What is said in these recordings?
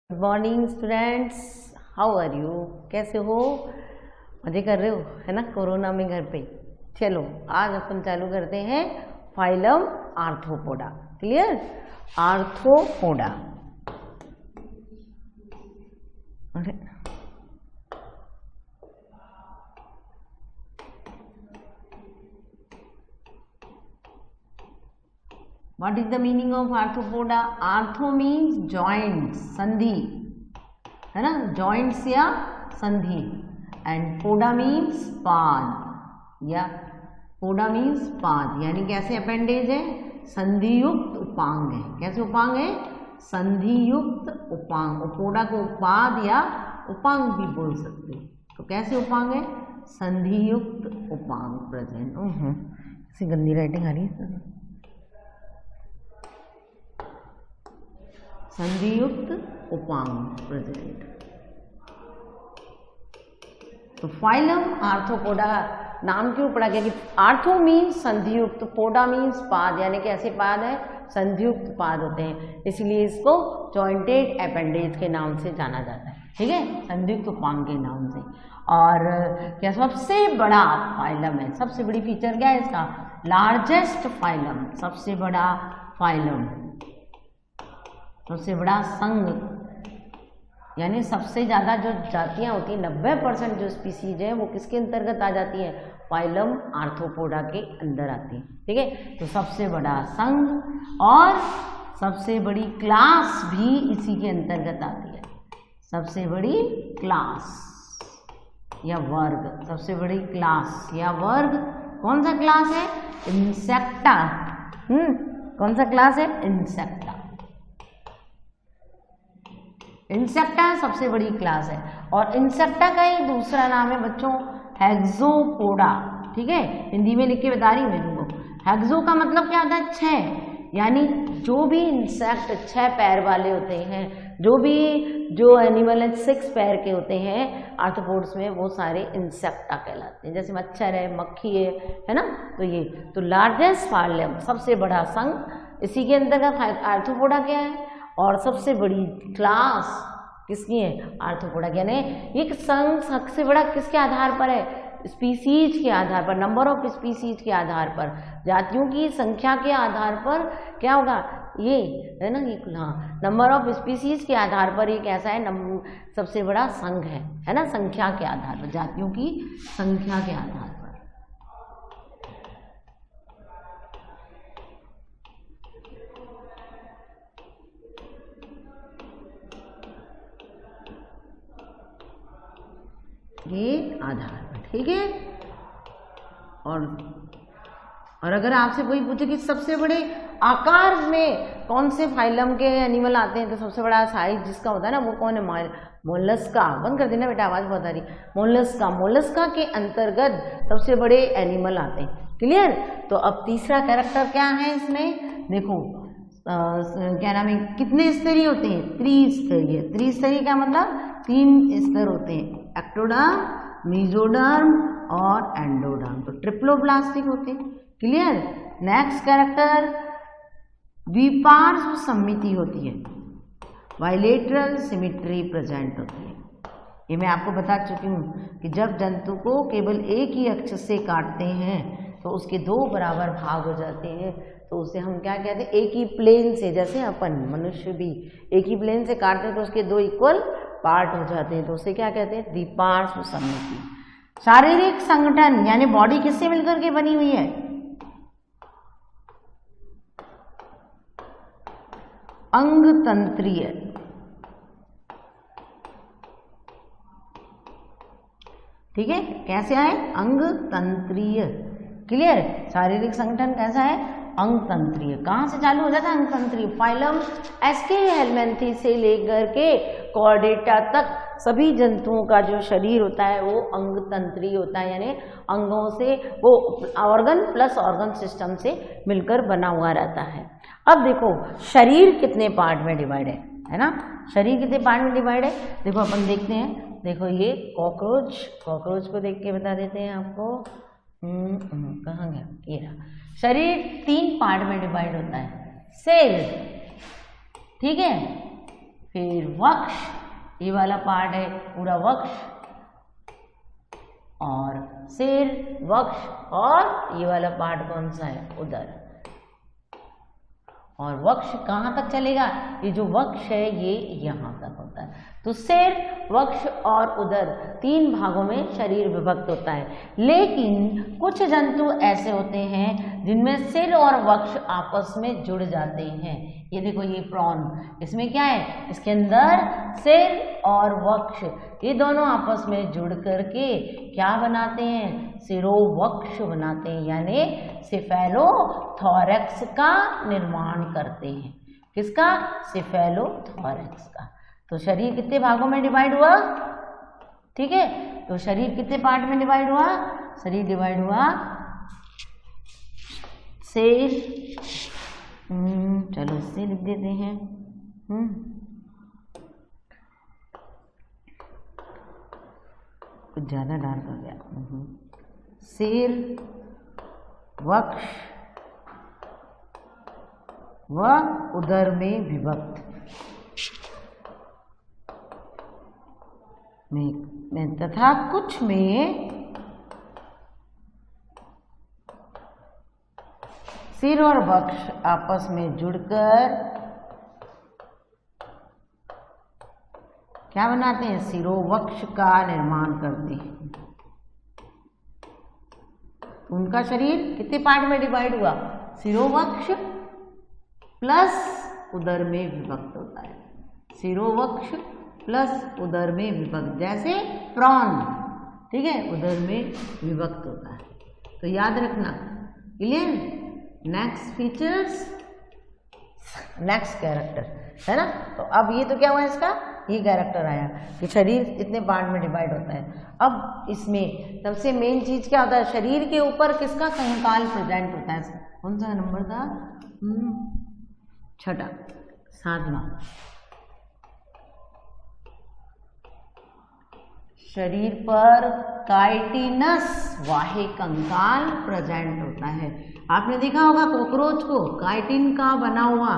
Good morning students, how are you? कैसे हो? मजे कर रहे हो है ना कोरोना में घर पे? चलो आज अपन चालू करते हैं phylum arthropoda. Clear? Arthropoda. What is the meaning of arthropoda? Ortho means joints, संधि है ना, जॉइंट्स या संधि। एंड पोडा मीन्स पाद, या पोडा मीन्स पाद, यानी कैसे अपेंडेज है? संधियुक्त उपांग है। कैसे उपांग है? संधियुक्त उपांग। पोडा को पाद या उपांग भी बोल सकते हैं। तो कैसे उपांग है? संधियुक्त उपांग प्रेजेंट। ऐसी गंदी राइटिंग आ रही है। संधियुक्त उपांग प्रेजेंट। तो फाइलम आर्थ्रोपोडा नाम क्यों पड़ा? क्योंकि आर्थो मीन्स संधियुक्त, पोडा मीन्स पाद, यानी कि ऐसे पाद है संधियुक्त पाद होते हैं, इसलिए इसको जॉइंटेड अपेंडेज के नाम से जाना जाता है। ठीक है, संधियुक्त उपांग के नाम से। और क्या सबसे बड़ा फाइलम है? सबसे बड़ी फीचर क्या है इसका? लार्जेस्ट फाइलम, सबसे बड़ा फाइलम, सबसे बड़ा संघ, यानी सबसे ज़्यादा जो जातियाँ होती हैं, 90% जो स्पीसीज है वो किसके अंतर्गत आ जाती है? फाइलम आर्थ्रोपोडा के अंदर आती है। ठीक है, तो सबसे बड़ा संघ और सबसे बड़ी क्लास भी इसी के अंतर्गत आती है। सबसे बड़ी क्लास या वर्ग, सबसे बड़ी क्लास या वर्ग कौन सा क्लास है? इंसेक्टा। कौन सा क्लास है? इंसेक्टा। इंसेक्टा सबसे बड़ी क्लास है। और इंसेक्टा का ही दूसरा नाम है बच्चों हेक्सोपोडा। ठीक है, हिंदी में लिख के बता रही हूँ मैं तुमको। हेक्सो का मतलब क्या होता है? 6, यानी जो भी इंसेक्ट 6 पैर वाले होते हैं, जो एनिमल है 6 पैर के होते हैं आर्थ्रोपोड्स में, वो सारे इंसेक्टा कहलाते हैं। जैसे मच्छर है, मक्खी है ना। तो ये तो लार्जेस्ट फाइलम, सबसे बड़ा संघ, इसी के अंतर्गत आर्थ्रोपोडा क्या है? और सबसे बड़ी क्लास किसकी है? आर्थ्रोपोडा। यानी ये संघ सबसे बड़ा किसके आधार पर है? स्पीसीज के आधार पर, नंबर ऑफ स्पीसीज के आधार पर, जातियों की संख्या के आधार पर क्या होगा? ये है ना, ये हाँ, नंबर ऑफ स्पीसीज के आधार पर एक ऐसा है सबसे बड़ा संघ है ना, संख्या के आधार पर, जातियों की संख्या के आधार पर। ये आधार पर। ठीक है, और अगर आपसे कोई पूछे कि सबसे बड़े आकार में कौन से फाइलम के एनिमल आते हैं, तो सबसे बड़ा साइज जिसका होता है ना, वो कौन है? मोलस्का। बंद कर देना बेटा, आवाज बहुत आ रही। मोलस्का, मोलस्का के अंतर्गत सबसे बड़े एनिमल आते हैं। क्लियर? तो अब तीसरा कैरेक्टर क्या है इसमें? देखो क्या नाम है? कितने स्तरीय होते हैं? त्रिस्तरीय। त्रिस्तरीय क्या मतलब? 3 स्तर होते हैं, एक्टोडर्म, मेसोडर्म और एंडोडर्म। तो ट्रिप्लोब्लास्टिक होते हैं। क्लियर? नेक्स्ट कैरेक्टर द्विपार्श्व सममिति होती है, बाइलेटरल सिमेट्री प्रेजेंट होती है। ये मैं आपको बता चुकी हूँ कि जब जंतु को केवल एक ही अक्ष से काटते हैं तो उसके 2 बराबर भाग हो जाते हैं, तो उसे हम क्या कहते हैं? एक ही प्लेन से, जैसे अपन मनुष्य भी एक ही प्लेन से काटते हैं तो उसके 2 इक्वल पार्ट हो जाते हैं, तो उसे क्या कहते हैं? द्विपार्श्व सममिति। शारीरिक संगठन, यानी बॉडी किससे मिलकर के बनी हुई है? अंग तंत्रीय। ठीक है, कैसे आए? अंग तंत्रीय। क्लियर? शारीरिक संगठन कैसा है? अंग तंत्रीय। कहाँ से चालू हो जाता है? अंग तंत्रीय। फाइलम एस्केहेलमिंथी से लेकर के कॉर्डेटा तक सभी जंतुओं का जो शरीर होता है वो अंग तंत्रीय होता है, यानी अंगों से, वो ऑर्गन प्लस ऑर्गन सिस्टम से मिलकर बना हुआ रहता है। अब देखो शरीर कितने पार्ट में डिवाइड है ना? शरीर कितने पार्ट में डिवाइड है? देखो अपन देखते हैं। देखो ये कॉकरोच को देख के बता देते हैं आपको। कहाँ गया? ये रहा। शरीर 3 पार्ट में डिवाइड होता है। सेल, ठीक है, फिर वक्ष, ये वाला पार्ट है पूरा वक्ष, और सिर, वक्ष, और ये वाला पार्ट कौन सा है, उदर। और वक्ष कहाँ तक चलेगा, ये जो वक्ष है ये यहाँ तक होता है। तो सिर, वक्ष और उदर 3 भागों में शरीर विभक्त होता है। लेकिन कुछ जंतु ऐसे होते हैं जिनमें सिर और वक्ष आपस में जुड़ जाते हैं। ये देखो, ये प्रॉन, इसमें क्या है, इसके अंदर सिर और वक्ष ये दोनों आपस में जुड़ करके क्या बनाते हैं, सिरोवक्ष बनाते हैं, यानी सिफेलोथोरैक्स का निर्माण करते हैं। किसका, सिफेलोथोरैक्स का। तो शरीर कितने भागों में डिवाइड हुआ, ठीक है, तो शरीर कितने पार्ट में डिवाइड हुआ, शरीर डिवाइड हुआ सिर, चलो इससे लिख देते हैं, कुछ ज्यादा डार्क हो गया। सिर, वक्ष व उदर में विभक्त में तथा कुछ में सिर और वक्ष आपस में जुड़कर क्या बनाते हैं, सिरोवक्ष का निर्माण करते हैं। उनका शरीर कितने पार्ट में डिवाइड हुआ, सिरोवक्ष प्लस उदर में विभक्त होता है, सिरोवक्ष प्लस उदर में विभक्त, जैसे प्रॉन, ठीक है, उदर में विभक्त होता है। तो याद रखना, clear. Next features, next character है ना। तो अब ये तो क्या हुआ, इसका ये कैरेक्टर आया कि शरीर इतने पार्ट में डिवाइड होता है। अब इसमें सबसे मेन चीज क्या होता है, शरीर के ऊपर किसका कंकाल प्रेजेंट होता है, कौन सा नंबर था, 6वां, 7वां। शरीर पर काइटिनस वाहे कंकाल प्रेजेंट होता है। आपने देखा होगा कॉकरोच को काइटिन का बना हुआ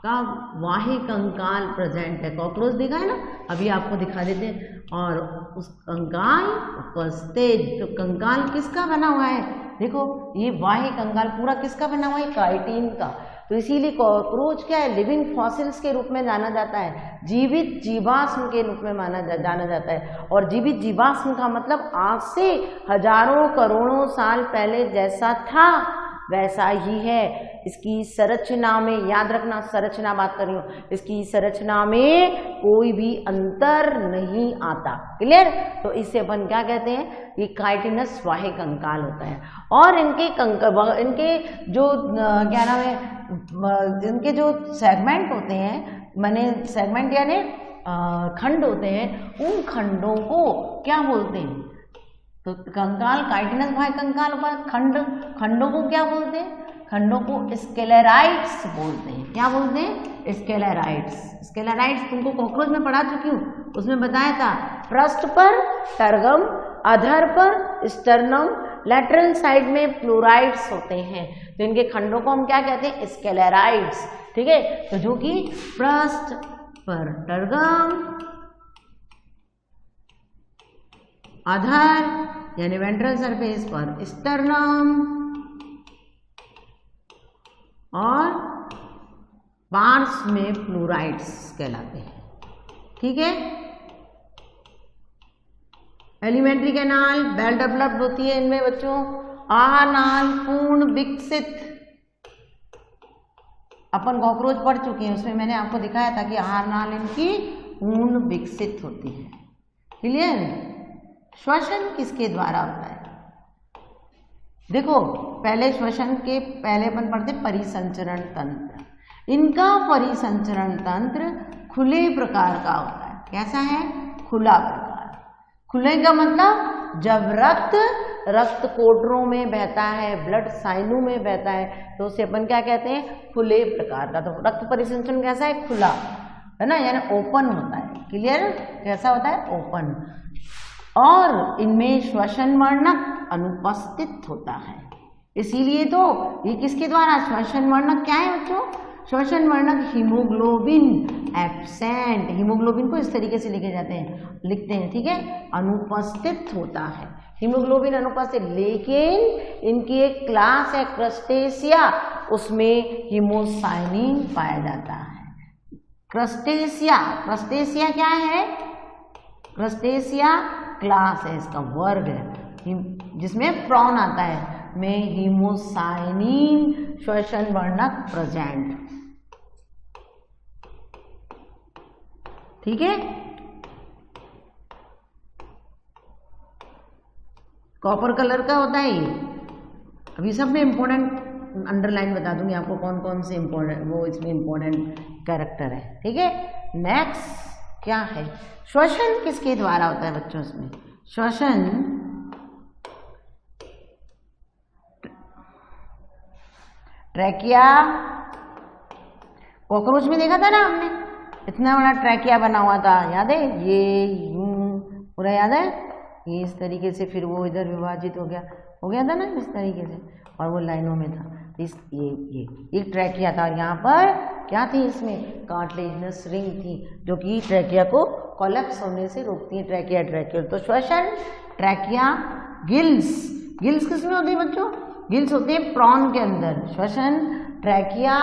का वाहे कंकाल प्रेजेंट है, कॉकरोच देखा है ना, अभी आपको दिखा देते हैं। और उस कंकाल उपस्थित, तो कंकाल किसका बना हुआ है, देखो ये वाहे कंकाल पूरा किसका बना हुआ है, काइटिन का। तो इसीलिए कॉकरोच क्या है, लिविंग फॉसिल्स के रूप में जाना जाता है, जीवित जीवाश्म के रूप में जाना जाता है। और जीवित जीवाश्म का मतलब आज से हजारों करोड़ों साल पहले जैसा था वैसा ही है। इसकी संरचना में, याद रखना संरचना बात कर रही हूँ, इसकी संरचना में कोई भी अंतर नहीं आता, क्लियर। तो इससे अपन क्या कहते हैं, ये काइटिनस वाहे कंकाल होता है। और इनके जो क्या नाम है, इनके जो सेगमेंट होते हैं, माने सेगमेंट यानी खंड होते हैं, उन खंडों को क्या बोलते हैं, तो कंकाल काइटिनस वाहे कंकाल पर खंडों को क्या बोलते हैं, खंडों को स्केलेराइड्स बोलते हैं। क्या बोलते हैं, स्केलेराइड्स। स्केलेराइड्स तुमको कॉकरोच में पढ़ा चुकी हूँ, उसमें बताया था पृष्ठ पर टर्गम, अधर पर स्टर्नम, लैटरल साइड में प्लूराइड्स होते हैं। तो इनके खंडों को हम क्या कहते हैं, स्केलेराइड्स, ठीक है। तो जो कि पृष्ठ पर टर्गम, अधर यानी वेंट्रल सरफेस पर स्टर्नम और पार्श्व में प्लूराइड्स कहलाते हैं, ठीक है। एलिमेंट्री कैनाल वेल डेवलप्ड होती है इनमें बच्चों। आहार नाल पूर्ण विकसित, अपन कॉकरोच पढ़ चुके हैं, उसमें मैंने आपको दिखाया था कि आहार नाल इनकी पूर्ण विकसित होती है, क्लियर। श्वसन किसके द्वारा होता है, देखो पहले श्वसन के पहले अपन पढ़ते परिसंचरण तंत्र। इनका परिसंचरण तंत्र खुले प्रकार का होता है। कैसा है, खुला प्रकार। खुले का मतलब जब रक्त कोटरों में बहता है, ब्लड साइनों में बहता है, तो उसे अपन क्या कहते हैं, खुले प्रकार का। तो रक्त परिसंचरण कैसा है, खुला है ना, यानी ओपन होता है, क्लियर। कैसा होता है, ओपन। और इनमें श्वसन वर्णक अनुपस्थित होता है, इसीलिए तो ये किसके द्वारा, श्वसन वर्णक क्या है बच्चों, श्वसन वर्णक हीमोग्लोबिन एब्सेंट, हीमोग्लोबिन को इस तरीके से लिखते हैं, ठीक है, अनुपस्थित होता है, हीमोग्लोबिन अनुपस्थित। लेकिन इनकी एक क्लास है क्रस्टेशिया, उसमें हीमोसाइनिन पाया जाता है। क्रस्टेशिया क्या है? क्रस्टेशिया क्लास है, इसका वर्ग है, जिसमें प्रॉन आता है, में हीमोसाइनिन श्वसन वर्णक प्रेजेंट, ठीक है। कॉपर कलर का होता है ये। अभी सब में इंपॉर्टेंट अंडरलाइन बता दूंगी आपको कौन कौन से इंपॉर्टेंट वो इसमें इंपॉर्टेंट कैरेक्टर है, ठीक है। नेक्स्ट क्या है? श्वसन किसके द्वारा होता है बच्चों? इसमें श्वसन ट्रैकिया, कॉकरोच में देखा था ना हमने, इतना बड़ा ट्रैकिया बना हुआ था, याद है? ये यूं पूरा याद है, ये इस तरीके से, फिर वो इधर विभाजित हो गया था ना इस तरीके से, और वो लाइनों में था। इस ये ट्रैकिया था, और यहाँ पर क्या थी? इसमें कार्टिलेजिनस रिंग थी, जो कि ट्रैकिया को कोलैप्स होने से रोकती है। ट्रैकिया तो श्वसन, ट्रैकिया, गिल्स किसमें होती है बच्चों? गिल्स होते हैं प्रॉन के अंदर। श्वसन, ट्रैकिया,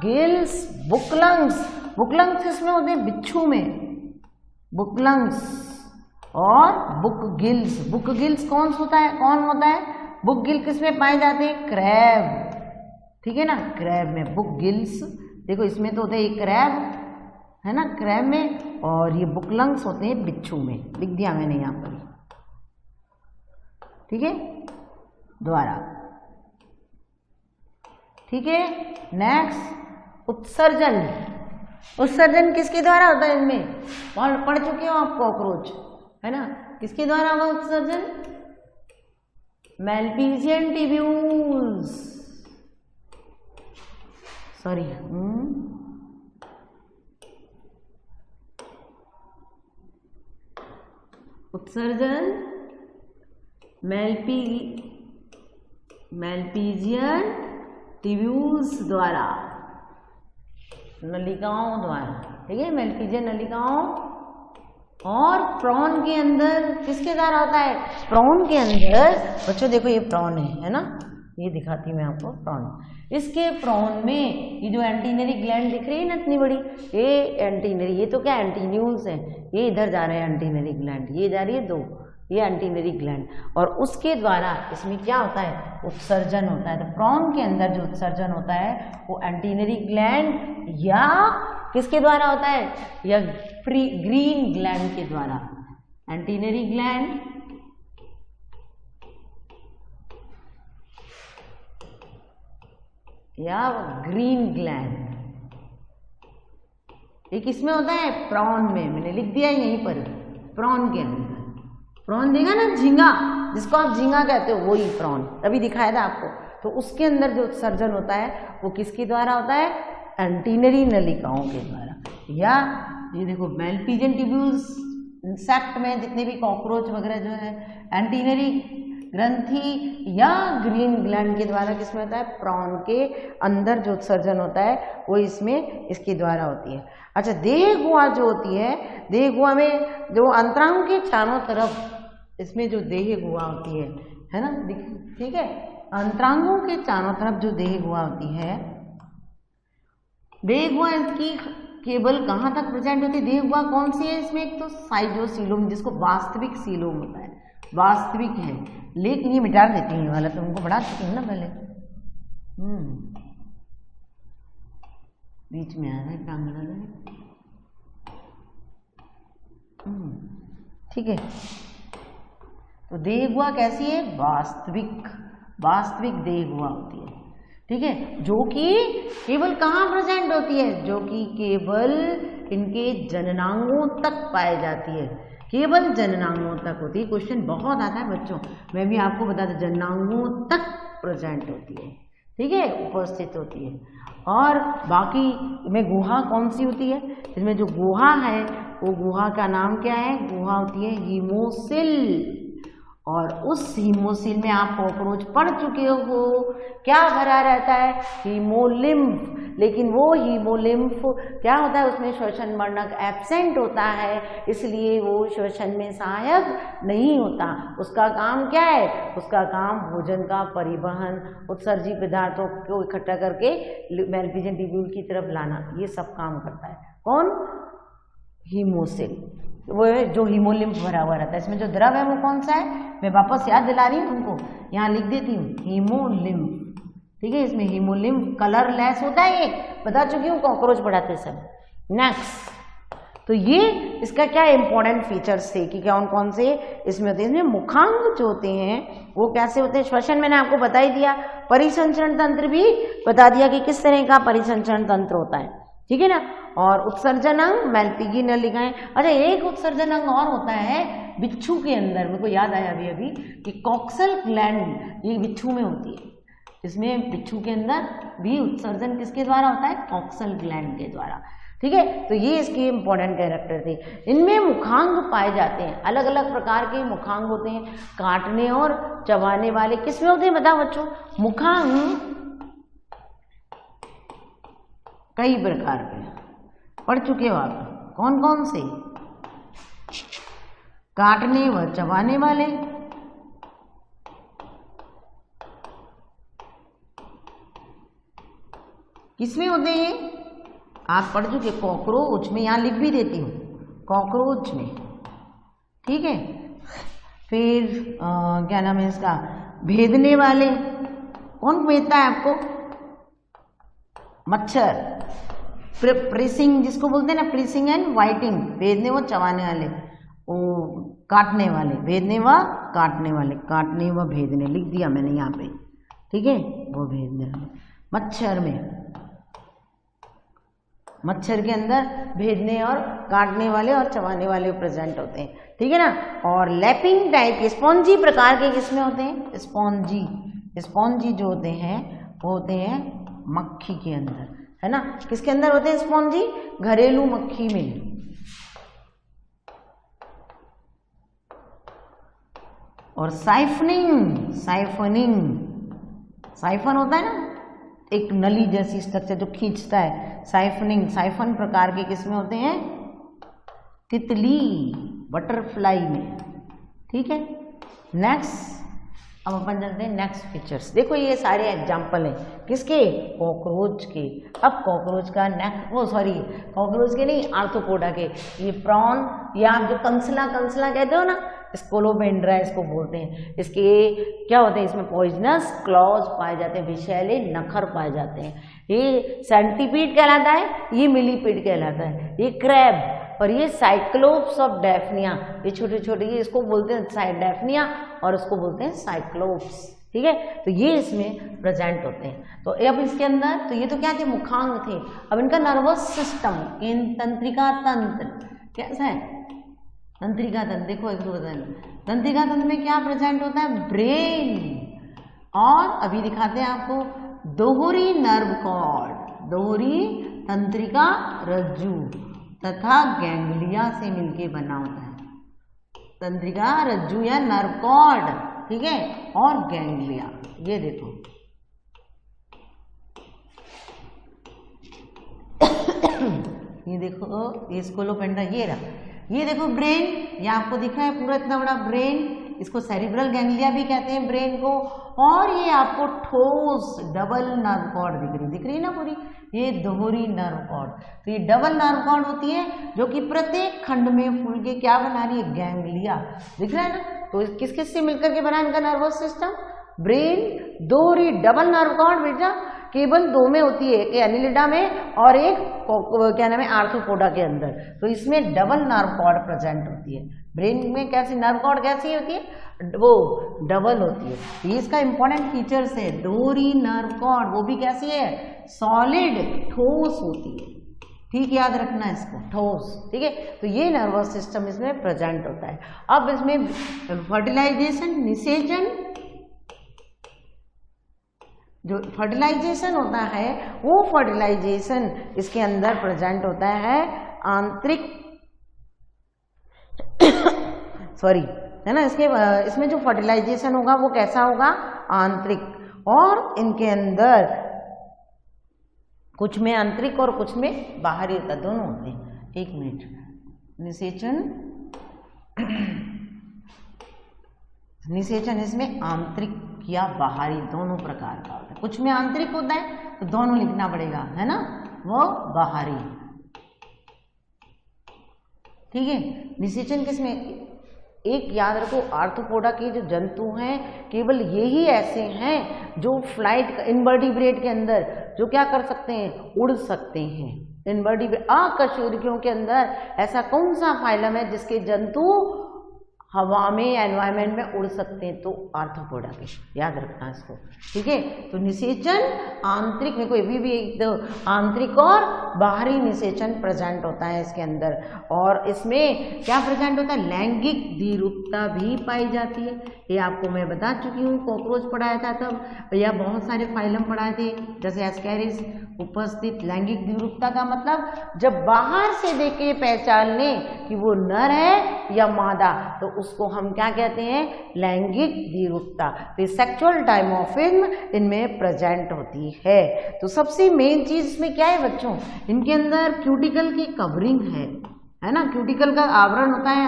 गिल्स, बुकलंग्स किसमें होते हैं? बिच्छू में, बुकलंग्स और बुक गिल्स कौन होता है? बुक गिल किसमें पाए जाते हैं? क्रैब, ठीक है ना, क्रैब में बुक गिल्स। देखो इसमें तो होते हैं क्रैब, है ना, क्रैब में, और ये बुकलंग्स होते हैं बिच्छू में, लिख दिया मैंने यहाँ पर, ठीक है, द्वारा, ठीक है। नेक्स्ट उत्सर्जन किसके द्वारा होता है? इनमें पढ़ चुके हो आप, कॉकरोच, है ना, किसके द्वारा होगा उत्सर्जन? मैल्पीजियन ट्यूब्यूल्स, सॉरी, उत्सर्जन मैल्पीजियन ट्यूब्यूल्स द्वारा, नलिकाओं द्वारा, ठीक है, मैल्पीजियन नलिकाओं। और प्रॉन के अंदर किसके द्वारा होता है? प्रॉन के अंदर बच्चों देखो ये प्रॉन है ना, ये दिखाती हूँ मैं आपको प्रॉन। इसके प्रॉन में ये जो एंटीनरी ग्लैंड दिख रही है ना इतनी बड़ी, ये एंटीनरी, ये तो क्या एंटीन्यूल्स है, ये इधर जा रहे हैं एंटीनरी ग्लैंड, ये जा रही है 2, ये एंटीनरी ग्लैंड, और उसके द्वारा इसमें क्या होता है? उत्सर्जन होता है। तो प्रॉन के अंदर जो उत्सर्जन होता है वो एंटीनरी ग्लैंड या किसके द्वारा होता है? या ग्रीन ग्लैंड के द्वारा, एंटीनरी ग्लैंड या ग्रीन ग्लैंड। ये किसमें होता है? प्रॉन में, मैंने लिख दिया यहीं पर, प्रॉन के अंदर। प्रॉन देखा ना, झींगा, जिसको आप झींगा कहते हो, वही प्रॉन, तभी दिखाया था आपको। तो उसके अंदर जो उत्सर्जन होता है वो किसके द्वारा होता है? एंटीनरी नलिकाओं के द्वारा। या ये देखो मैल्पीजियन ट्यूब्यूल्स, इंसेक्ट में जितने भी कॉकरोच वगैरह जो है, एंटीनरी ग्रंथि या ग्रीन ग्लैंड के द्वारा किसमें होता है? प्रॉन के अंदर जो उत्सर्जन होता है वो इसमें इसके द्वारा होती है। अच्छा, देह गुहा जो होती है, देह गुहा में जो अंतरांग के चारों तरफ इसमें जो देह गुहा होती है ना, ठीक है, अंतरांगों के चारों तरफ जो देह गुहा होती है, देह गुहा इसकी केवल कहाँ तक प्रेजेंट होती है? देह गुहा कौन सी है इसमें? एक तो साइटोसीलोम, जिसको वास्तविक सीलोम होता है, वास्तविक है, लेकिन ये मिटा देती है वाला, तो उनको बढ़ा चुके हैं ना पहले, बीच में आ रहा है टांगना है, ठीक है। तो देह गुहा कैसी है? वास्तविक देह गुहा होती है, ठीक है, जो कि केवल कहाँ प्रेजेंट होती है? जो कि केवल इनके जननांगों तक पाई जाती है, केवल जननांगों तक होती है। क्वेश्चन बहुत आता है बच्चों, मैं भी आपको बता दूं, जननांगों तक प्रेजेंट होती है, ठीक है, उपस्थित होती है। और बाकी में गुहा कौन सी होती है? इसमें जो गुहा है वो गुहा का नाम क्या है? गुहा होती है हीमोसिल, और उस हीमोसिल में आप कॉकरोच पढ़ चुके हो, क्या भरा रहता है? हीमोलिम्फ। लेकिन वो हीमोलिम्फ क्या होता है, उसमें श्वसन वर्णक एब्सेंट होता है, इसलिए वो श्वसन में सहायक नहीं होता। उसका काम क्या है? उसका काम भोजन का परिवहन, उत्सर्जी पदार्थों को इकट्ठा करके मैल्पिजियन ट्यूब्यूल की तरफ लाना, ये सब काम करता है। कौन? हीमोसिल। वो जो हीमोलिम्फ भरा हुआ रहता है, इसमें जो द्रव है वो कौन सा है? मैं वापस याद दिला रही हूँ तुमको, यहाँ लिख देती हूँ, हीमोलिम्फ। ठीक है, इसमें हीमोलिम्फ कलरलेस होता है, ये बता चुकी हूँ कॉकरोच बढ़ाते सब। नेक्स्ट, तो ये इसका क्या इंपॉर्टेंट फीचर्स थे कि कौन कौन से इसमें होते हैं। इसमें मुखांग जो होते हैं वो कैसे होते हैं? श्वसन मैंने आपको बता ही दिया, परिसंचरण तंत्र भी बता दिया कि किस तरह का परिसंचरण तंत्र होता है, ठीक है ना। और उत्सर्जन अंग मैल्पिगी नलिकाएं। अच्छा, एक उत्सर्जन अंग और होता है बिच्छू के अंदर, मेरे को याद आया अभी कि कॉक्सल ग्लैंड, ये बिच्छू में होती है। इसमें बिच्छू के अंदर भी उत्सर्जन किसके द्वारा होता है? कॉक्सल ग्लैंड के द्वारा, ठीक है। तो ये इसके इंपॉर्टेंट कैरेक्टर थे। इनमें मुखांग पाए जाते हैं, अलग अलग प्रकार के मुखांग होते हैं, काटने और चबाने वाले। किसमें होते हैं बताओ बच्चों? मुखांग कई प्रकार के पढ़ चुके हो आप, कौन कौन से? काटने व चबाने वाले, किसमें होते हैं? आप पढ़ चुके, कॉकरोच में, यहाँ लिख भी देती हूँ, कॉकरोच में, ठीक है। फिर क्या नाम है इसका? भेदने वाले, कौन भेदता है आपको? मच्छर। प्रेसिंग जिसको बोलते हैं ना, प्रेसिंग एंड वाइटिंग, भेदने व चबाने वाले, वो काटने वाले, भेदने व काटने वाले, काटने व भेदने लिख दिया मैंने यहाँ पे, ठीक है, वो भेदने वाले। मच्छर में, मच्छर के अंदर भेदने और काटने वाले और चबाने वाले प्रेजेंट होते हैं, ठीक है ना। और लैपिंग टाइप के स्पॉन्जी प्रकार के किसमें होते हैं? स्पॉन्जी, स्पॉन्जी जो होते हैं वो होते हैं मक्खी के अंदर, है ना। किसके अंदर होते हैं स्पॉन्जी? घरेलू मक्खी में। और साइफनिंग, साइफनिंग, साइफन होता है ना, एक नली जैसी स्ट्रक्चर जो खींचता है, साइफनिंग, साइफन प्रकार के किसमें होते हैं? तितली, बटरफ्लाई में, ठीक है। नेक्स्ट, अब अपन चलते हैं नेक्स्ट फीचर्स। देखो ये सारे एग्जाम्पल हैं किसके? कॉकरोच के। अब कॉकरोच का कॉकरोच के नहीं, आर्थ्रोपोडा के। ये प्रॉन या आप जो कंसला कहते हो ना, स्कोलोपेंड्रा इसको बोलते हैं। इसके क्या होते हैं? इसमें पॉइजनस क्लॉज पाए जाते हैं, विषैले नखर पाए जाते हैं। ये सेंटीपीड कहलाता है, ये मिलीपीड कहलाता है, ये क्रैब, और ये साइक्लोप्स ऑफ डेफनिया, ये छोटे छोटे, ये इसको बोलते हैं डेफनिया और उसको बोलते हैं साइक्लोप्स, ठीक है। तो ये इसमें प्रेजेंट होते हैं। तो अब इसके अंदर, तो ये तो क्या थे? मुखांग थे। अब इनका नर्वस सिस्टम, तंत्रिका तंत्र कैसा है? तंत्रिका तंत्र, देखो एक तंत्रिका तंत्र में क्या प्रेजेंट होता है? ब्रेन, और अभी दिखाते हैं आपको दोहरी नर्व कॉर्ड, दोहरी तंत्रिका रज्जु तथा गैंग्लिया से मिलके बना होता है। तंत्रिका रज्जु या नर्व कॉर्ड, ठीक है, और गैंग्लिया। ये देखो ये देखो, ये स्कोलोपेंड्रा, ये रहा, ये देखो ब्रेन, ये आपको दिख रहा है पूरा इतना बड़ा ब्रेन, इसको सेरिब्रल गैंग्लिया भी कहते हैं ब्रेन को। और ये आपको ठोस डबल नर्व कॉर्ड दिख रही है ना पूरी, ये दोहरी नर्व कॉर्ड। तो ये डबल नर्व कॉर्ड होती है जो कि प्रत्येक खंड में फूल के क्या बना रही है? गैंग्लिया, दिख रहा है ना। तो किस किस से मिलकर के बना इनका नर्वस सिस्टम? ब्रेन, दोहरी डबल नर्व कॉर्ड बेटा केवल दो में होती है, एक एनिलिडा में और एक क्या नाम है आर्थ्रोपोडा के अंदर। तो इसमें डबल नर्व कॉर्ड प्रेजेंट होती है। ब्रेन में कैसी नर्व कॉर्ड कैसी होती है? वो डबल होती है। ये इसका इंपॉर्टेंट फीचर्स है। दोहरी नर्व कॉर्ड, वो भी कैसी है? सॉलिड, ठोस होती है, ठीक, याद रखना इसको, ठोस, ठीक है। तो ये नर्वस सिस्टम इसमें प्रेजेंट होता है। अब इसमें फर्टिलाइजेशन, निषेचन, जो फर्टिलाइजेशन होता है वो फर्टिलाइजेशन इसके अंदर प्रेजेंट होता है आंतरिक सॉरी, है ना, इसमें जो फर्टिलाइजेशन होगा वो कैसा होगा, आंतरिक, और इनके अंदर कुछ में आंतरिक और कुछ में बाहरी होता है, दोनों होते हैं। एक मिनट, निषेचन इसमें आंतरिक या बाहरी दोनों प्रकार का होता है। कुछ में आंतरिक होता है तो दोनों लिखना पड़ेगा, है ना, वो बाहरी, ठीक है। निषेचन किसमें, एक याद रखो, आर्थ्रोपोडा के जो जंतु हैं केवल यही ऐसे हैं जो फ्लाइट, इनवर्टिब्रेट के अंदर जो क्या कर सकते हैं, उड़ सकते हैं। इनवर्टिब्रेट अकशेरुकियों के अंदर ऐसा कौन सा फाइलम है जिसके जंतु हवा में, एनवायरमेंट में उड़ सकते हैं, तो आर्थ्रोपोडा के, याद रखना इसको, ठीक है। तो निषेचन आंतरिक में कोई भी एक तो आंतरिक और बाहरी निषेचन प्रेजेंट होता है इसके अंदर, और इसमें क्या प्रेजेंट होता है, लैंगिक द्विरूपता भी पाई जाती है। ये आपको मैं बता चुकी हूँ, कॉकरोच पढ़ाया था तब, या बहुत सारे फाइलम पढ़ाए थे, जैसे एस्कैरिस। उपस्थित लैंगिक द्विरूपता का मतलब जब बाहर से देख के पहचान लें कि वो नर है या मादा, तो उसको हम क्या कहते हैं, लैंगिक द्विरूपता। तो सेक्सुअल डायमॉर्फिज्म इनमें प्रेजेंट होती है। तो सबसे मेन चीज इसमें क्या है बच्चों, इनके अंदर क्यूटिकल की कवरिंग है ना, क्यूटिकल का आवरण होता है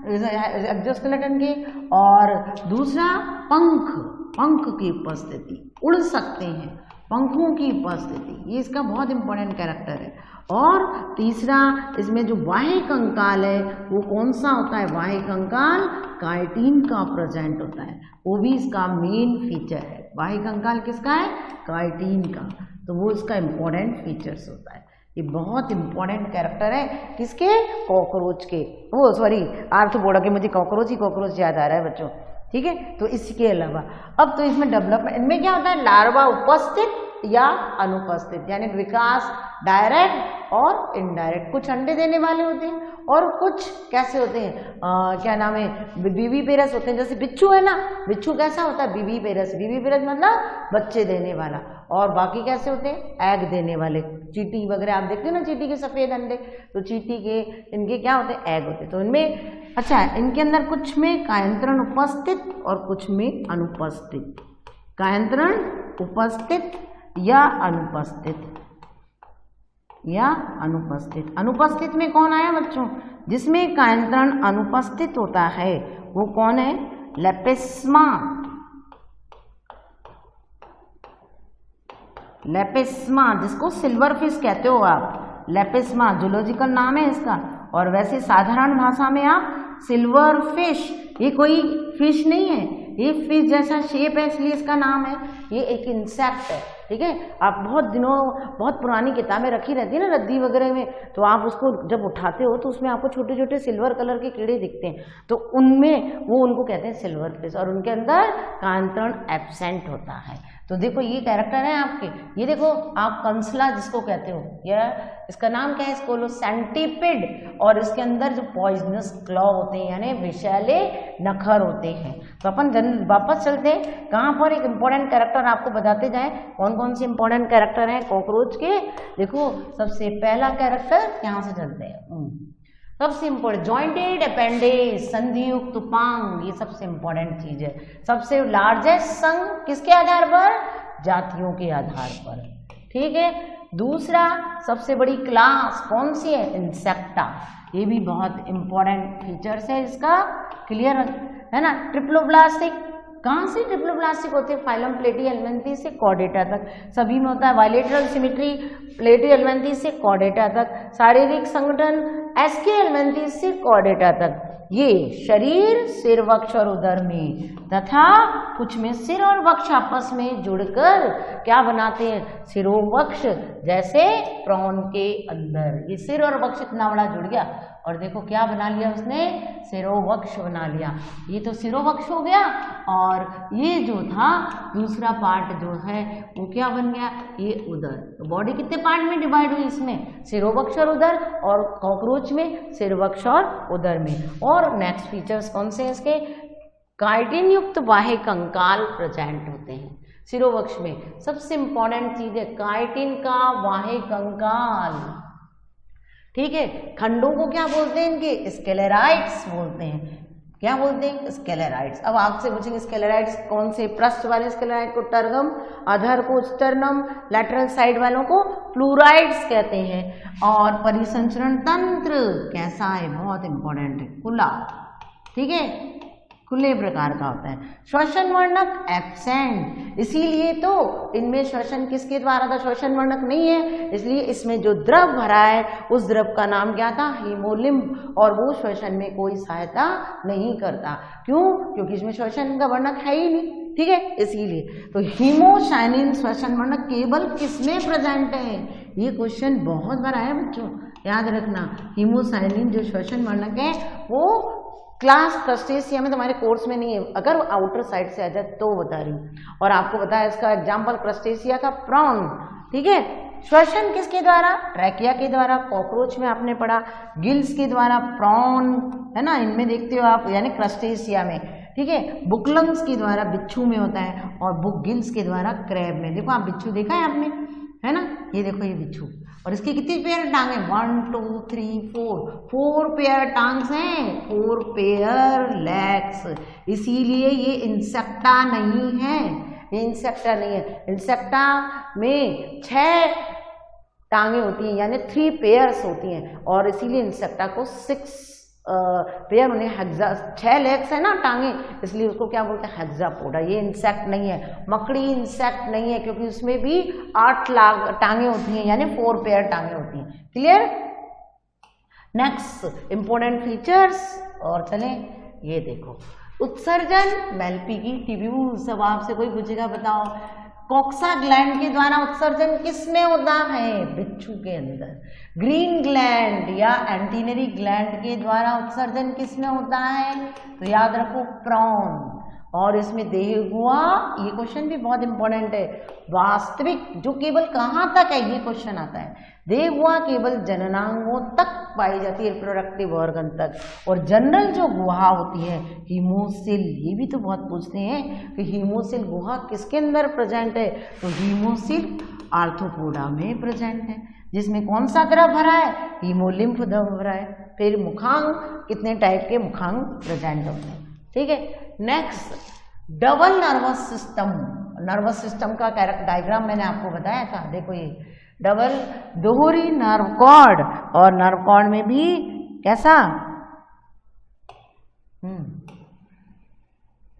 एक्सोस्केलेटन के, और दूसरा पंख की उपस्थिति, उड़ सकते हैं, पंखों की उपस्थिति, ये इसका बहुत इंपॉर्टेंट कैरेक्टर है। और तीसरा इसमें जो बाह्य कंकाल है वो कौन सा होता है, बाह्य कंकाल काइटिन का प्रेजेंट होता है, वो भी इसका मेन फीचर है। बाह्य कंकाल किसका है, काइटिन का, तो वो इसका इंपॉर्टेंट फीचर्स होता है। ये बहुत इंपॉर्टेंट कैरेक्टर है किसके, कॉकरोच के, वो सॉरी आर्थ्रोपोडा के, मुझे कॉकरोच याद आ रहा है बच्चों, ठीक है। तो इसके अलावा अब तो इसमें डेवलपमेंट, इनमें क्या होता है, लार्वा उपस्थित या अनुपस्थित, यानी विकास डायरेक्ट और इनडायरेक्ट। कुछ अंडे देने वाले होते हैं और कुछ कैसे होते हैं, क्या नाम है, विविपेरस होते हैं। जैसे बिच्छू है ना, बिच्छू कैसा होता है, विविपेरस मतलब बच्चे देने वाला, और बाकी कैसे होते हैं, एग देने वाले। चींटी वगैरह आप देखते हैं ना, चींटी के सफेद अंडे, तो चींटी के इनके क्या होते हैं, एग होते हैं। तो इनमें अच्छा है, इनके अंदर कुछ में कायंत्रण उपस्थित और कुछ में अनुपस्थित, कायंत्रण उपस्थित या अनुपस्थित। अनुपस्थित में कौन आया बच्चों, जिसमें कायंत्रण अनुपस्थित होता है वो कौन है, लेपिस्मा। जिसको सिल्वर फिश कहते हो आप, लेपिस्मा जूलॉजिकल नाम है इसका, और वैसे साधारण भाषा में आप सिल्वर फिश, ये कोई फिश नहीं है, ये फिश जैसा शेप है इसलिए इसका नाम है। ये एक इंसेक्ट है, ठीक है। आप बहुत पुरानी किताबें रखी रहती है ना रद्दी वगैरह में, तो आप उसको जब उठाते हो तो उसमें आपको छोटे छोटे सिल्वर कलर के कीड़े दिखते हैं, तो उनमें वो उनको कहते हैं सिल्वर फिश, और उनके अंदर कांतरण एब्सेंट होता है। तो देखो ये कैरेक्टर है आपके, ये देखो आप कंसला जिसको कहते हो, या इसका नाम क्या है, इसको सेंटीपिड, और इसके अंदर जो पॉइजनस क्लॉ होते हैं यानी विषैले नखर होते हैं। तो अपन वापस चलते हैं, कहाँ पर एक इंपॉर्टेंट कैरेक्टर आपको बताते जाएं, कौन कौन से इंपॉर्टेंट कैरेक्टर हैं कॉकरोच के। देखो सबसे पहला कैरेक्टर यहाँ से चलते हैं, सबसे इंपॉर्टेंट जॉइंटेड अपेंडेज, संधियुक्त उपांग, ये सबसे इंपॉर्टेंट चीज है। सबसे लार्जेस्ट संघ किसके आधार पर, जातियों के आधार पर, ठीक है। दूसरा सबसे बड़ी क्लास कौन सी है, इंसेक्टा, ये भी बहुत इंपॉर्टेंट फीचर्स है इसका, क्लियर है ना। ट्रिप्लोब्लास्टिक, कहाँ से ट्रिप्लोब्लास्टिक होते हैं, फाइलम प्लेटिहेल्मिन्थेस से कॉर्डेटा तक, सभी में होता है। बायलेटरल सिमेट्री प्लेटिहेल्मिन्थेस से कॉर्डेटा तक, शारीरिक संगठन एस्केहेल्मिन्थेस से कॉर्डेटा तक। ये शरीर, सिर, वक्ष और उदर में, तथा कुछ में सिर और वक्ष आपस में जुड़कर क्या बनाते हैं, सिरोवक्ष, जैसे प्रॉन के अंदर। ये सिर और वक्ष इतना बड़ा जुड़ गया, और देखो क्या बना लिया उसने, सिरोवक्ष बना लिया। ये तो सिरोवक्ष हो गया, और ये जो था दूसरा पार्ट जो है वो क्या बन गया, ये उदर। तो बॉडी कितने पार्ट में डिवाइड हुई इसमें, सिरोवक्ष और उदर, और कॉकरोच में सिरवक्ष और उदर में। और नेक्स्ट फीचर्स कौन से हैं इसके, काइटिन युक्त बाह्य कंकाल प्रेजेंट होते हैं सिरोवक्ष में। सबसे इंपॉर्टेंट चीज है काइटिन का बाह्य कंकाल, ठीक है। खंडों को क्या बोलते हैं, इनके स्क्लेराइड्स बोलते हैं। क्या बोलते हैं? स्केलेराइड्स। अब आपसे पूछेंगे स्केलेराइड्स कौन से? पृष्ठ वाले स्केलेराइड को टर्गम, अधर को स्टर्नम, लैटरल साइड वालों को प्लूराइड्स कहते हैं। और परिसंचरण तंत्र कैसा है? बहुत इंपॉर्टेंट है, खुला, ठीक है, खुले प्रकार का होता है। श्वसन वर्णक एब्सेंट, इसीलिए तो इनमें श्वसन किसके द्वारा था? श्वसन वर्णक नहीं है, इसलिए इसमें जो द्रव भरा है उस द्रव का नाम क्या था? हीमोलिम्ब, और वो श्वसन में कोई सहायता नहीं करता। क्यों? क्योंकि इसमें श्वसन का वर्णक है ही नहीं, ठीक है, इसीलिए। तो हीमोसाइनिन श्वसन वर्णक केवल किसमें प्रेजेंट है? ये क्वेश्चन बहुत बार आया बच्चों, याद रखना। हीमोसाइनिन जो श्वसन वर्णक है वो क्लास क्रस्टेशिया में तुम्हारे कोर्स में नहीं है, अगर आउटर साइड से आ जाए तो बता रही हूँ। और आपको बताया इसका एग्जाम्पल क्रस्टेशिया का प्रॉन, ठीक है। श्वसन किसके द्वारा? ट्रैकिया के द्वारा, कॉकरोच में आपने पढ़ा, गिल्स के द्वारा, प्रॉन है ना, इनमें देखते हो आप, यानी क्रस्टेशिया में, ठीक है। बुकलंग्स के द्वारा बिच्छू में होता है, और बुक गिल्स के द्वारा क्रैब में। देखो आप बिच्छू देखा है आपने, है ना, ये देखो ये बिच्छू, और इसके कितनी पेयर टांगे? 1 2 3 4 पेयर टांग्स हैं, 4 पेयर लेग्स, इसीलिए ये इंसेक्टा नहीं है, ये इंसेक्टा नहीं है। इंसेक्टा में 6 टांगे होती हैं, यानी 3 पेयर्स होती हैं, और इसीलिए इंसेक्टा को 6 पेयर, उन्हें हेक्सा, 6 लेग्स है ना टांगे, इसलिए उसको क्या बोलते हैं? हेक्सापोडा। ये इंसेक्ट नहीं है, मकड़ी इंसेक्ट नहीं है, क्योंकि उसमें भी 8 टांगे होती हैं, यानी 4 पेयर टांगे होती हैं। क्लियर? नेक्स्ट इंपॉर्टेंट फीचर्स, और चलें, ये देखो उत्सर्जन, मेल्पीगी ट्यूब्यूल। सब आपसे कोई पूछेगा बताओ कोक्सा ग्लैंड के द्वारा उत्सर्जन किसमें होता है? बिच्छू के अंदर। ग्रीन ग्लैंड या एंटीनरी ग्लैंड के द्वारा उत्सर्जन किसमें होता है? तो याद रखो प्रॉन। और इसमें देहगुहा, ये क्वेश्चन भी बहुत इंपॉर्टेंट है, वास्तविक जो केवल कहाँ तक है, ये क्वेश्चन आता है। देहगुहा केवल जननांगों तक पाई जाती है, रिप्रोडक्टिव ऑर्गन तक। और जनरल जो गुहा होती है हीमोसिल, ये भी तो बहुत पूछते हैं कि हीमोसिल गुहा किसके अंदर प्रेजेंट है? तो हीमोसिल आर्थ्रोपोडा में प्रेजेंट है, जिसमें कौन सा द्रव भरा है? हीमोलिम्फ द्रव भरा है। फिर मुखांग, कितने टाइप के मुखांग प्रेजेंट होते हैं, ठीक है। Next, double nervous system. Nervous system का डायग्राम मैंने आपको बताया था, देखो ये डबल, दोहरी नर्व कॉर्ड, और नर्व कॉर्ड में भी कैसा?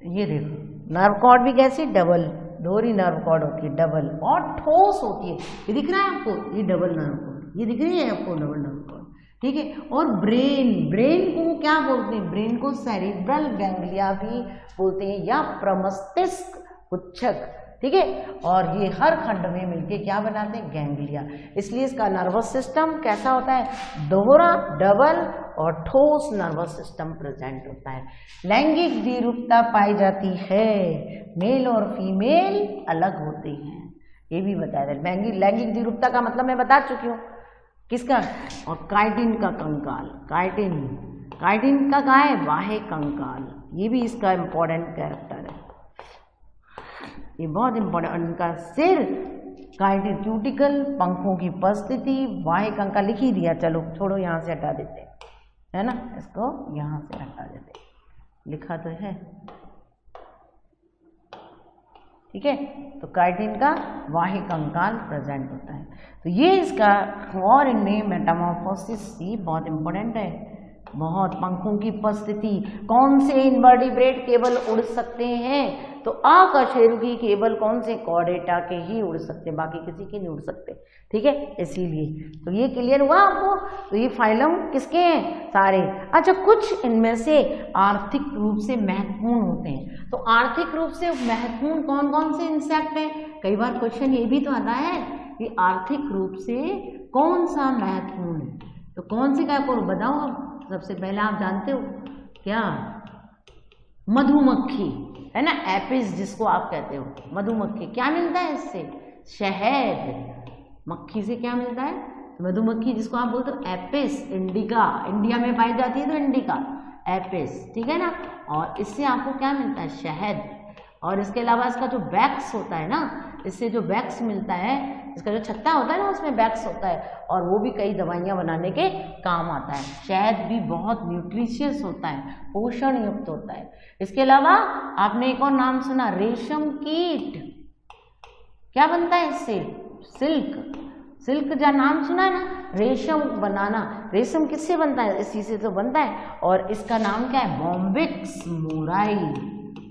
ये देखो नर्व कॉर्ड भी कैसी? डबल, दोहरी नर्व कॉर्ड होती है, डबल, और ठोस होती है। ये दिख रहा है आपको? ये डबल नर्व कॉर्ड, ये दिख रही है आपको डबल नर्व कॉर्ड, ठीक है। और ब्रेन को क्या बोलते हैं? ब्रेन को सेरिब्रल गैंग्लिया भी बोलते हैं, या प्रमस्तिष्क पुच्छक, ठीक है। और ये हर खंड में मिलके क्या बनाते हैं? गैंग्लिया। इसलिए इसका नर्वस सिस्टम कैसा होता है? दोहरा, डबल और ठोस नर्वस सिस्टम प्रेजेंट होता है। लैंगिक द्विरूपता पाई जाती है, मेल और फीमेल अलग होते हैं, ये भी बताया था। लैंगिक द्विरूपता का मतलब मैं बता चुकी हूँ, किसका? और काइटिन का कंकाल, काइटिन का क्या है? बाह्य कंकाल, ये भी इसका इंपॉर्टेंट कैरेक्टर है, ये बहुत इंपॉर्टेंट। उनका सिर, काइटिन, क्यूटिकल, पंखों की उपस्थिति, बाह्य कंकाल लिख ही दिया, चलो छोड़ो, यहाँ से हटा देते हैं, है ना, इसको यहाँ से हटा देते, लिखा तो है, ठीक है। तो काइटिन का बाह्य कंकाल प्रेजेंट होता है। तो ये इसका, और इनमें मेटामॉर्फोसिस भी बहुत इंपॉर्टेंट है, बहुत। पंखों की उपस्थिति, कौन से इनवर्टिब्रेट केवल उड़ सकते हैं? तो अकशेरुकी केवल कौन से? कॉर्डेटा के ही उड़ सकते, बाकी किसी के नहीं उड़ सकते, ठीक है, इसीलिए। तो ये क्लियर हुआ आपको? तो ये फाइलम किसके हैं? सारे। अच्छा, कुछ इनमें से आर्थिक रूप से महत्वपूर्ण होते हैं। तो आर्थिक रूप से महत्वपूर्ण कौन कौन से इंसेक्ट हैं? कई बार क्वेश्चन ये भी तो आता है कि आर्थिक रूप से कौन सा महत्वपूर्ण है, तो कौन से का बताओ आप। सबसे पहले आप जानते हो क्या? मधुमक्खी, है ना, एपिस जिसको आप कहते हो, मधुमक्खी। क्या मिलता है इससे? शहद। मक्खी से क्या मिलता है? मधुमक्खी, जिसको आप बोलते हो एपिस इंडिका, इंडिया में पाई जाती है तो इंडिका, एपिस, ठीक है ना। और इससे आपको क्या मिलता है? शहद। और इसके अलावा इसका जो वैक्स होता है ना, इससे जो वैक्स मिलता है इसका जो छत्ता होता है ना उसमें वैक्स होता है और वो भी कई दवाइयाँ बनाने के काम आता है। शहद भी बहुत न्यूट्रिशियस होता है, पोषण युक्त होता है। इसके अलावा आपने एक और नाम सुना, रेशम कीट। क्या बनता है इससे? सिल्क। सिल्क का नाम सुना है ना, रेशम बनाना। रेशम किससे बनता है? इसी से तो बनता है। और इसका नाम क्या है? Bombyx mori.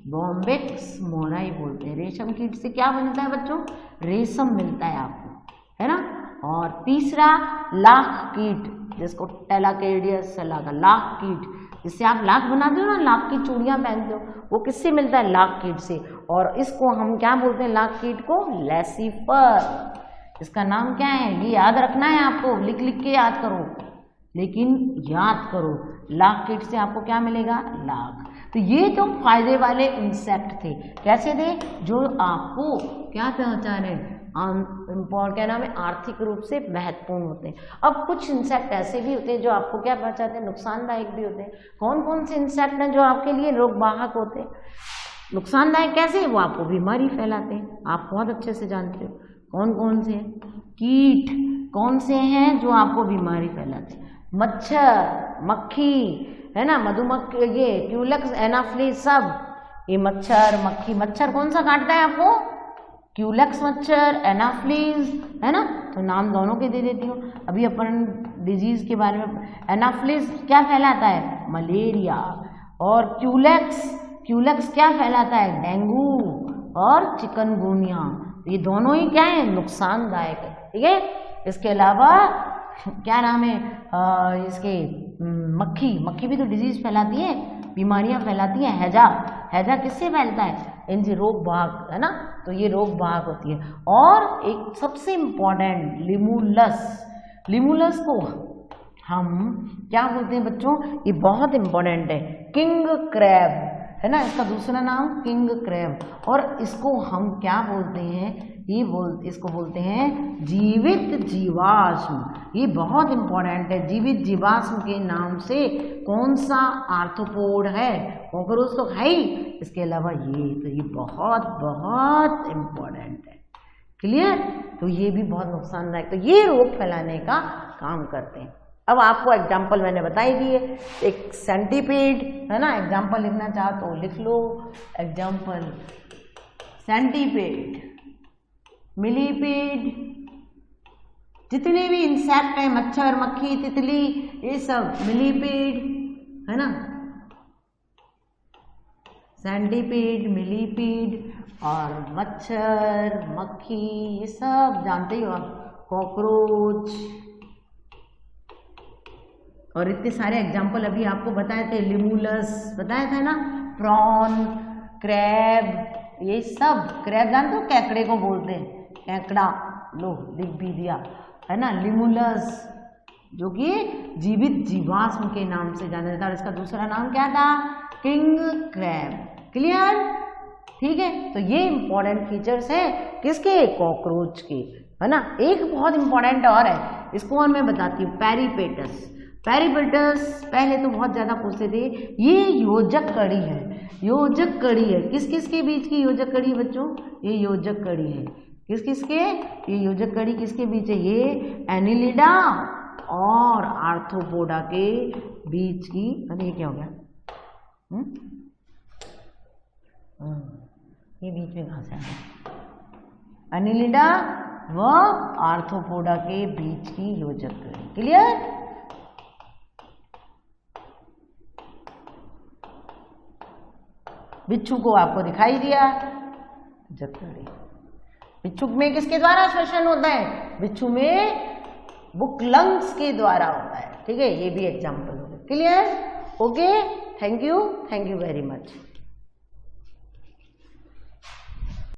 बॉम्बिक्स मोराई बोलते हैं। रेशम कीट से क्या बनता है बच्चों? रेशम मिलता है आपको, है ना। और तीसरा लाख कीट, जिसको टेलाकेडियस सलागा, लाख कीट, जिससे आप लाख बनाते हो ना, लाख की चूड़ियाँ पहनते हो, वो किससे मिलता है? लाख कीट से। और इसको हम क्या बोलते हैं? लाख कीट को लैसीफर। इसका नाम क्या है? ये याद रखना है आपको, लिख लिख के याद करो, लेकिन याद करो। लाख कीट से आपको क्या मिलेगा? लाख। तो ये तो फायदे वाले इंसेक्ट थे। कैसे थे? जो आपको क्या पहुंचा रहे हैं? क्या नाम है? आर्थिक रूप से महत्वपूर्ण होते हैं। अब कुछ इंसेक्ट ऐसे भी होते हैं जो आपको क्या पहुंचाते हैं? नुकसानदायक भी होते हैं। कौन कौन से इंसेक्ट हैं जो आपके लिए रोगवाहक होते हैं? नुकसानदायक कैसे? वो आपको बीमारी फैलाते हैं, आप बहुत अच्छे से जानते हो। कौन कौन से? कीट कौन से हैं जो आपको बीमारी फैलाते हैं? मच्छर, मक्खी, है ना, मधुमक्खी, ये क्यूलेक्स, एनाफ्लिस, सब ये मच्छर, मक्खी। मच्छर कौन सा काटता है आपको? क्यूलेक्स मच्छर, एनाफ्लिस, है ना। तो नाम दोनों के दे देती हूँ। अभी अपन डिजीज के बारे में, एनाफ्लिस क्या फैलाता है? मलेरिया। और क्यूलेक्स क्या फैलाता है? डेंगू और चिकनगुनिया। ये दोनों ही क्या है? नुकसानदायक है, ठीक है। इसके अलावा क्या नाम है इसके? मक्खी भी तो डिजीज फैलाती है, बीमारियां फैलाती है। हैजा किससे फैलता है? इनसे रोग वाहक, है ना। तो ये रोग वाहक होती है। और एक सबसे इम्पॉर्टेंट लिमुलस को हम क्या बोलते हैं बच्चों? ये बहुत इम्पॉर्टेंट है, किंग क्रैब, है ना। इसका दूसरा नाम किंग क्रैब। और इसको हम क्या बोलते हैं? इसको बोलते हैं जीवित जीवाश्म। ये बहुत इंपॉर्टेंट है। जीवित जीवाश्म के नाम से कौन सा आर्थ्रोपोड है? कॉकरोच तो है ही, इसके अलावा ये बहुत बहुत इम्पॉर्टेंट है। क्लियर? तो ये भी बहुत नुकसानदायक, तो ये रोग फैलाने का काम करते हैं। अब आपको एग्जाम्पल मैंने बता ही दिए। एक सेंटीपीड, है ना, एग्जाम्पल लिखना चाहो तो लिख लो। एग्जाम्पल सेंटीपीड, मिलीपीड, जितने भी इंसेक्ट हैं, मच्छर, मक्खी, तितली, ये सब मिलीपीड, है ना। सेंटीपीड, मिलीपीड और मच्छर, मक्खी, ये सब जानते ही हो आप। कॉकरोच, और इतने सारे एग्जाम्पल अभी आपको बताए थे। लिमुलस बताया था ना, प्रॉन, क्रैब, ये सब। क्रैब जानते हो? केकड़े को बोलते हैं, केकड़ा। लो लिख भी दिया, है ना। लिमुलस जो कि जीवित जीवाश्म के नाम से जाना जाता है, और इसका दूसरा नाम क्या था? King crab. क्लियर? ठीक है। तो ये इंपॉर्टेंट फीचर्स हैं किसके? कॉकरोच के, है ना। एक बहुत इंपॉर्टेंट और है, इसको और मैं बताती हूँ, पेरिपेटस। पहले तो बहुत ज़्यादा पूछते थे। ये योजक कड़ी है, योजक कड़ी है। किस किस के बीच की योजक कड़ी है बच्चों? ये योजक कड़ी है। किस किस के? ये योजक कड़ी किसके बीच है? ये एनिलिडा और आर्थ्रोपोडा के बीच की। अरे ये क्या हो गया? ये बीच में कहाँ से आ गया? एनिलिडा व आर्थ्रोपोडा के बीच की योजक कड़ी। क्लियर? बिच्छू को आपको दिखाई दिया, जकड़ी। बिच्छू में किसके द्वारा श्वसन होता है? बिच्छू में बुक लंग्स के द्वारा होता है, ठीक है। ये भी एग्जाम्पल हो गया। Clear? Okay, thank you very much.